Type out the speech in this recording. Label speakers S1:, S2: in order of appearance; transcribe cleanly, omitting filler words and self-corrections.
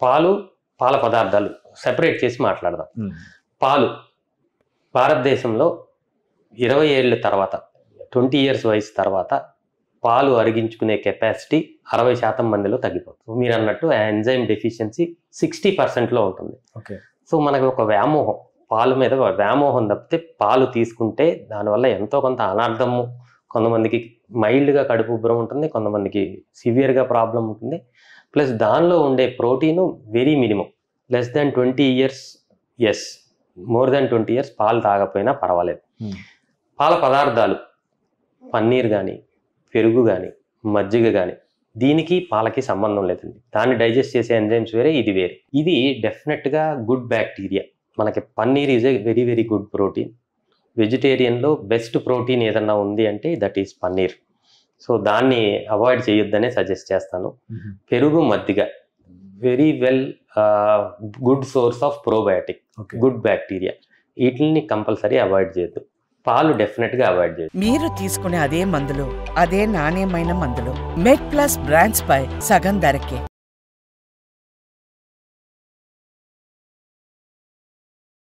S1: పాలు, పాల పదార్థాలు సెపరేట్ చేసి మాట్లాడదాం. పాలు భారతదేశంలో 20 ఏళ్ళ తర్వాత 20 ఇయర్స్ వయసు తర్వాత పాలు అరిగించుకునే కెపాసిటీ 60% మందిలో తగ్గిపోతుంది. మీరు అన్నట్టు ఎంజైమ్ డెఫిషియన్సీ 60%లో ఉంటుంది. సో మనకి ఒక వ్యామోహం, పాలు మీద వ్యామోహం తప్పితే పాలు తీసుకుంటే దానివల్ల ఎంతో కొంత అనార్థము, కొంతమందికి మైల్డ్గా కడుపు ఉబ్బరం ఉంటుంది, కొంతమందికి సివియర్గా ప్రాబ్లం ఉంటుంది. ప్లస్ దానిలో ఉండే protein very minimum, less than 20 years, yes more than 20 years పాలు తాగకపోయినా పర్వాలేదు. పాల పదార్థాలు పన్నీర్ కానీ, పెరుగు కానీ, మజ్జిగ కానీ, దీనికి పాలకి సంబంధం లేదండి. దాన్ని డైజెస్ట్ చేసే ఎంజైమ్స్ వేరే, ఇది వేరే. ఇది డెఫినెట్గా గుడ్ బ్యాక్టీరియా. మనకి paneer is a very very good protein. వెజిటేరియన్లో బెస్ట్ ప్రోటీన్ ఏదన్నా ఉంది అంటే దట్ ఈస్ పన్నీర్. సో దాన్ని అవాయిడ్ చేయొద్దనే సజెస్ట్ చేస్తాను. పెరుగు, మజ్జిగ very well good source of probiotic, good bacteria. వీటిని కంపల్సరీ అవాయిడ్ చేయొద్దు. పాలు డెఫినెట్గా అవాయిడ్ చేయొద్దు.
S2: మీరు తీసుకునే అదే మందులు, అదే నాణ్యమైన మందులు మెడ్ ప్లస్ బ్రాండ్స్ పై సగం ధరకే.